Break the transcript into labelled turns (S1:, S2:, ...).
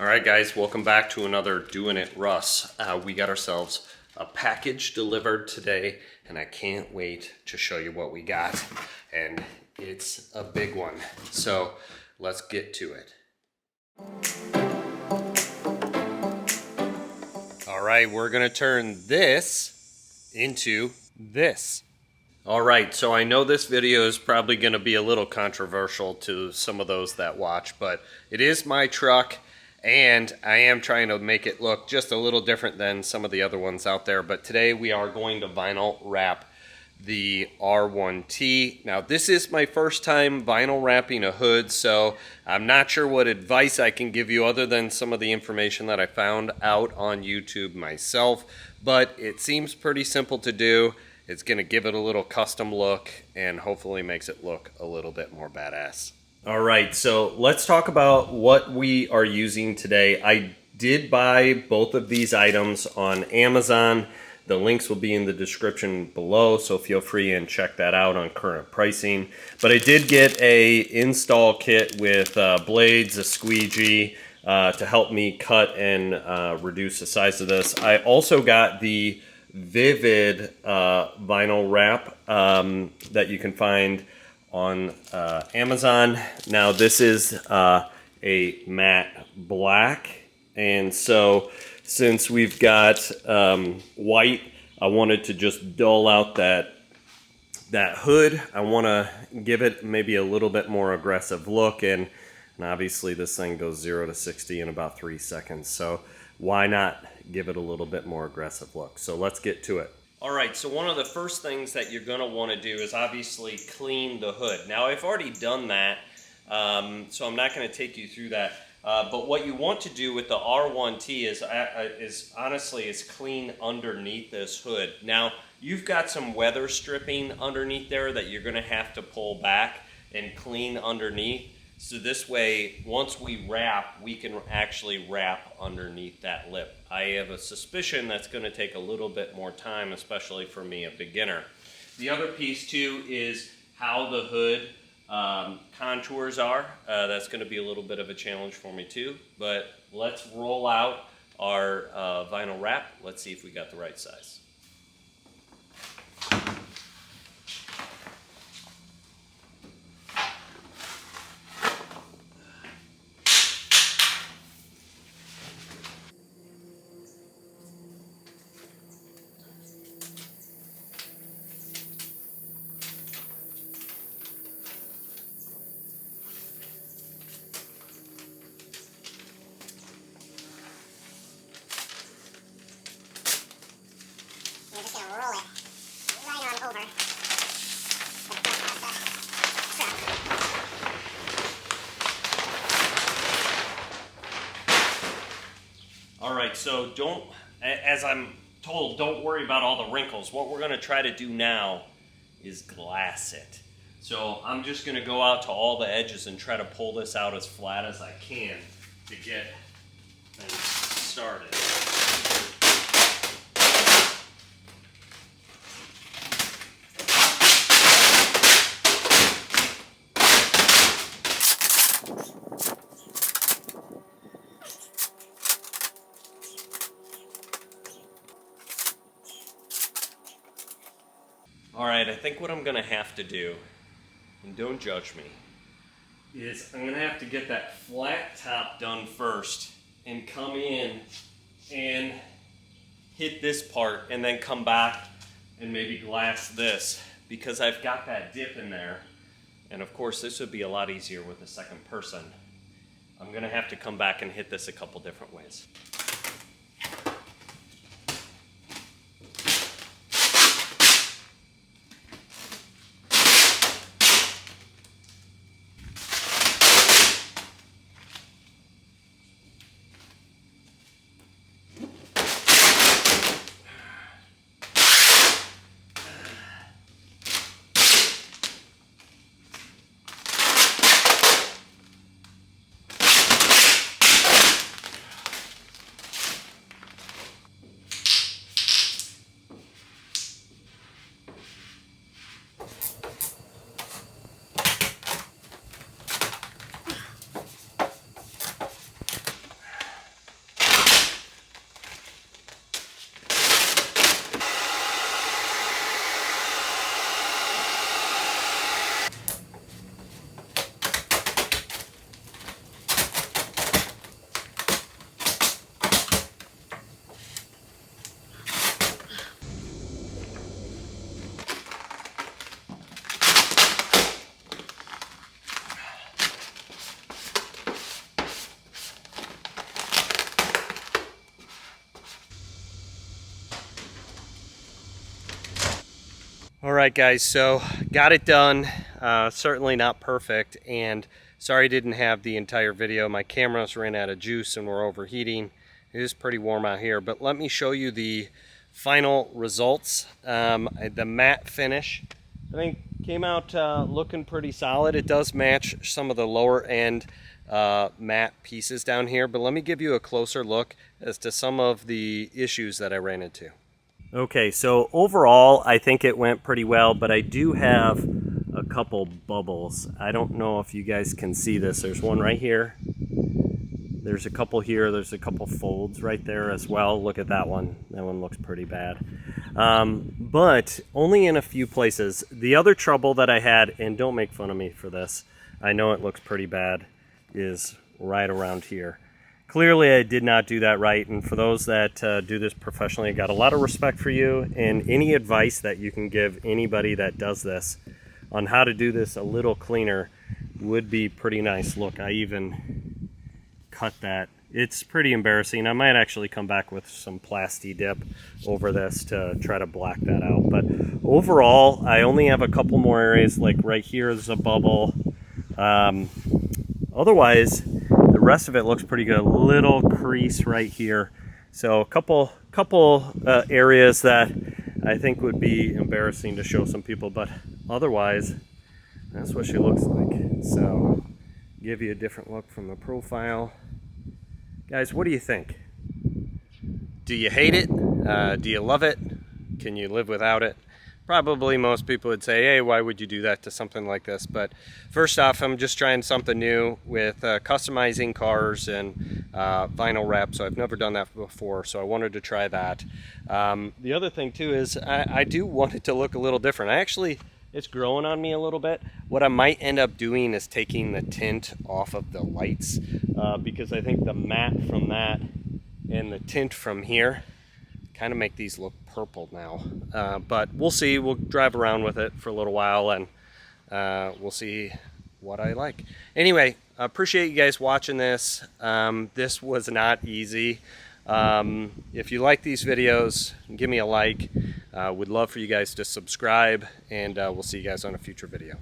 S1: All right, guys, welcome back to another Doing It Russ. We got ourselves a package delivered today, and I can't wait to show you what we got. And it's a big one, so let's get to it. All right, we're gonna turn this into this. All right, so I know this video is probably gonna be a little controversial to some of those that watch, but it is my truck. And I am trying to make it look just a little different than some of the other ones out there. But today we are going to vinyl wrap the R1T. Now this is my first time vinyl wrapping a hood, so I'm not sure what advice I can give you other than some of the information that I found out on YouTube myself. But it seems pretty simple to do. It's going to give it a little custom look and hopefully makes it look a little bit more badass. All right, so let's talk about what we are using today. I did buy both of these items on Amazon. The links will be in the description below, so feel free and check that out on current pricing. But I did get a install kit with blades, a squeegee to help me cut and reduce the size of this. I also got the VViViD vinyl wrap that you can find on Amazon. Now this is a matte black, and so since we've got white, I wanted to just dull out that hood. I want to give it maybe a little bit more aggressive look, and obviously this thing goes 0 to 60 in about 3 seconds, so why not give it a little bit more aggressive look? So let's get to it. All right, so one of the first things that you're gonna wanna do is obviously clean the hood. Now I've already done that, so I'm not gonna take you through that. But what you want to do with the R1T is honestly clean underneath this hood. Now you've got some weather stripping underneath there that you're gonna have to pull back and clean underneath. So this way, once we wrap, we can actually wrap underneath that lip. I have a suspicion that's going to take a little bit more time, especially for me, a beginner. The other piece too is how the hood contours are. That's going to be a little bit of a challenge for me too. But let's roll out our vinyl wrap. Let's see if we got the right size. All right, so as I'm told, don't worry about all the wrinkles. What we're gonna try to do now is glass it. So I'm just gonna go out to all the edges and try to pull this out as flat as I can to get things started. All right, I think what I'm gonna have to do, and don't judge me, is I'm gonna have to get that flat top done first and come in and hit this part and then come back and maybe glass this because I've got that dip in there. And of course, this would be a lot easier with a second person. I'm gonna have to come back and hit this a couple different ways. All right, guys, so got it done. Certainly not perfect, and sorry I didn't have the entire video. My cameras ran out of juice and were overheating. It is pretty warm out here, but let me show you the final results. The matte finish, I think, came out looking pretty solid. It does match some of the lower end matte pieces down here, but let me give you a closer look as to some of the issues that I ran into. Okay, so overall I think it went pretty well, but I do have a couple bubbles. I don't know if you guys can see this. There's one right here. There's a couple here. There's a couple folds right there as well. Look at that one. That one looks pretty bad. But only in a few places. The other trouble that I had, and don't make fun of me for this, I know it looks pretty bad, is right around here. Clearly I did not do that right, and for those that do this professionally, I got a lot of respect for you, and any advice that you can give anybody that does this on how to do this a little cleaner would be pretty nice. Look, I even cut that. It's pretty embarrassing. I might actually come back with some Plasti Dip over this to try to black that out. But overall, I only have a couple more areas, like right here is a bubble. Otherwise, the rest of it looks pretty good. A little crease right here. So a couple areas that I think would be embarrassing to show some people, but otherwise, that's what she looks like. So give you a different look from the profile. Guys, what do you think? Do you hate it? Do you love it? Can you live without it? Probably most people would say, hey, why would you do that to something like this? But first off, I'm just trying something new with customizing cars and vinyl wrap. So I've never done that before, so I wanted to try that. The other thing too is I do want it to look a little different. It's growing on me a little bit. What I might end up doing is taking the tint off of the lights because I think the matte from that and the tint from here kind of make these look purple now. But we'll see. We'll drive around with it for a little while and we'll see what I like. Anyway, I appreciate you guys watching this. This was not easy. If you like these videos, give me a like. Would love for you guys to subscribe, and we'll see you guys on a future video.